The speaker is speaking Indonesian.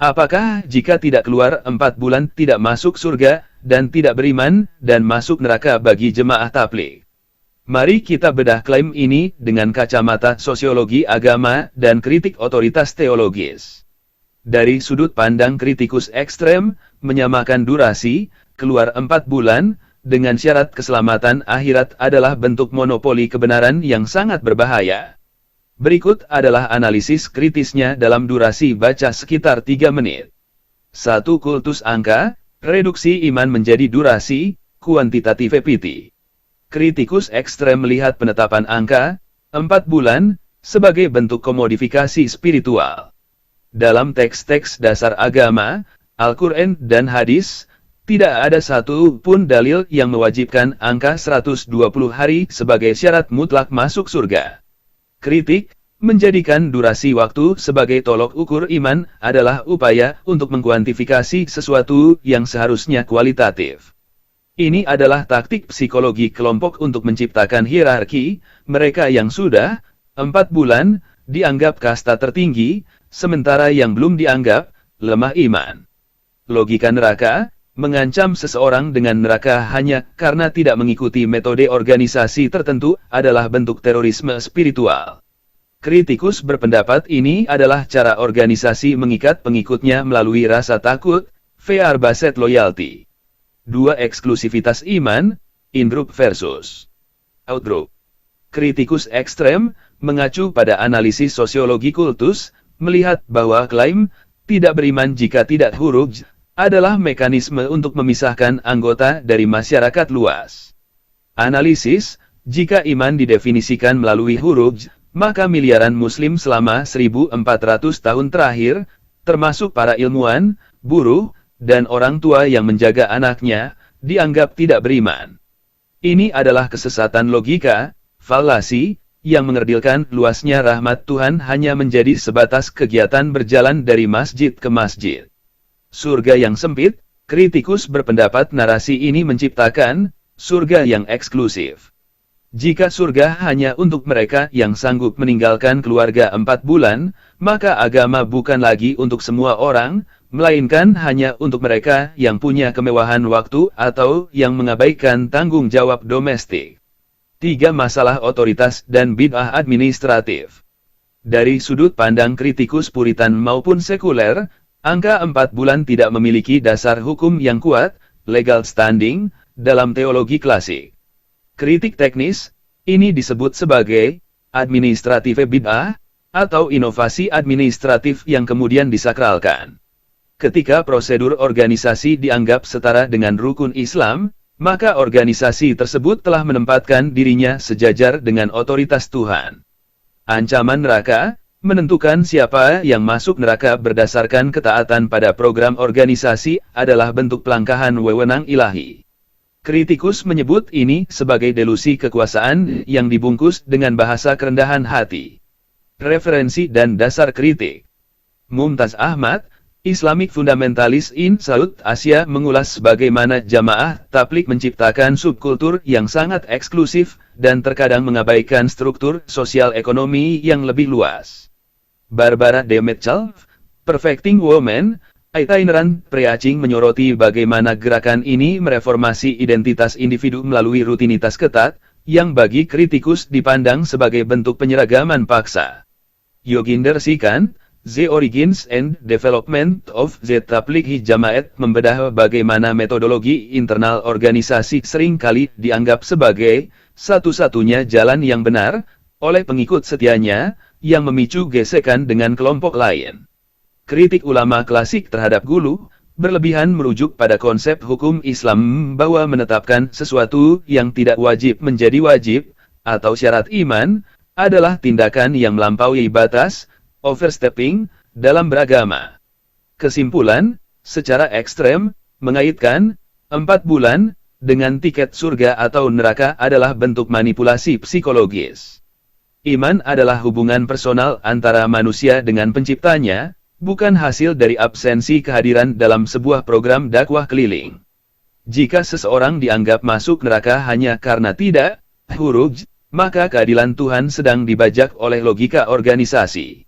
Apakah jika tidak keluar 4 bulan tidak masuk surga, dan tidak beriman, dan masuk neraka bagi jemaah tabligh? Mari kita bedah klaim ini dengan kacamata sosiologi agama dan kritik otoritas teologis. Dari sudut pandang kritikus ekstrem, menyamakan durasi, keluar 4 bulan, dengan syarat keselamatan akhirat adalah bentuk monopoli kebenaran yang sangat berbahaya. Berikut adalah analisis kritisnya dalam durasi baca sekitar 3 menit. 1. Kultus angka, reduksi iman menjadi durasi, kuantitativity. Kritikus ekstrem melihat penetapan angka, 4 bulan, sebagai bentuk komodifikasi spiritual. Dalam teks-teks dasar agama, Al-Quran dan hadis, tidak ada satu pun dalil yang mewajibkan angka 120 hari sebagai syarat mutlak masuk surga. Kritik, menjadikan durasi waktu sebagai tolok ukur iman adalah upaya untuk mengkuantifikasi sesuatu yang seharusnya kualitatif. Ini adalah taktik psikologi kelompok untuk menciptakan hierarki. Mereka yang sudah 4 bulan dianggap kasta tertinggi, sementara yang belum dianggap lemah iman. Logika neraka mengancam seseorang dengan neraka hanya karena tidak mengikuti metode organisasi tertentu adalah bentuk terorisme spiritual. Kritikus berpendapat ini adalah cara organisasi mengikat pengikutnya melalui rasa takut, fear-based loyalty. 2. Eksklusivitas iman, in-group versus out-group. Kritikus ekstrem mengacu pada analisis sosiologi kultus, melihat bahwa klaim tidak beriman jika tidak huruf adalah mekanisme untuk memisahkan anggota dari masyarakat luas. Analisis, jika iman didefinisikan melalui huruf, maka miliaran muslim selama 1400 tahun terakhir, termasuk para ilmuwan, buruh, dan orang tua yang menjaga anaknya, dianggap tidak beriman. Ini adalah kesesatan logika, falasi, yang mengerdilkan luasnya rahmat Tuhan hanya menjadi sebatas kegiatan berjalan dari masjid ke masjid. Surga yang sempit, kritikus berpendapat narasi ini menciptakan surga yang eksklusif. Jika surga hanya untuk mereka yang sanggup meninggalkan keluarga 4 bulan, maka agama bukan lagi untuk semua orang, melainkan hanya untuk mereka yang punya kemewahan waktu atau yang mengabaikan tanggung jawab domestik. 3. Masalah otoritas dan bid'ah administratif. Dari sudut pandang kritikus Puritan maupun sekuler, angka 4 bulan tidak memiliki dasar hukum yang kuat, legal standing, dalam teologi klasik. Kritik teknis, ini disebut sebagai administrative bid'ah, atau inovasi administratif yang kemudian disakralkan. Ketika prosedur organisasi dianggap setara dengan rukun Islam, maka organisasi tersebut telah menempatkan dirinya sejajar dengan otoritas Tuhan. Ancaman neraka, menentukan siapa yang masuk neraka berdasarkan ketaatan pada program organisasi adalah bentuk pelangkahan wewenang ilahi. Kritikus menyebut ini sebagai delusi kekuasaan yang dibungkus dengan bahasa kerendahan hati. Referensi dan dasar kritik. Mumtaz Ahmad, Islamic Fundamentalist in South Asia mengulas bagaimana jamaah tabligh menciptakan subkultur yang sangat eksklusif dan terkadang mengabaikan struktur sosial ekonomi yang lebih luas. Barbara D. Mitchell, Perfecting Women, Itinerant Preaching menyoroti bagaimana gerakan ini mereformasi identitas individu melalui rutinitas ketat, yang bagi kritikus dipandang sebagai bentuk penyeragaman paksa. Yoginder Sikand, The Origins and Development of the Tabligh Jamaat membedah bagaimana metodologi internal organisasi seringkali dianggap sebagai satu-satunya jalan yang benar oleh pengikut setianya yang memicu gesekan dengan kelompok lain. Kritik ulama klasik terhadap gulu berlebihan merujuk pada konsep hukum Islam bahwa menetapkan sesuatu yang tidak wajib menjadi wajib atau syarat iman adalah tindakan yang melampaui batas, overstepping, dalam beragama. Kesimpulan, secara ekstrem, mengaitkan 4 bulan dengan tiket surga atau neraka adalah bentuk manipulasi psikologis. Iman adalah hubungan personal antara manusia dengan penciptanya, bukan hasil dari absensi kehadiran dalam sebuah program dakwah keliling. Jika seseorang dianggap masuk neraka hanya karena tidak huruf, maka keadilan Tuhan sedang dibajak oleh logika organisasi.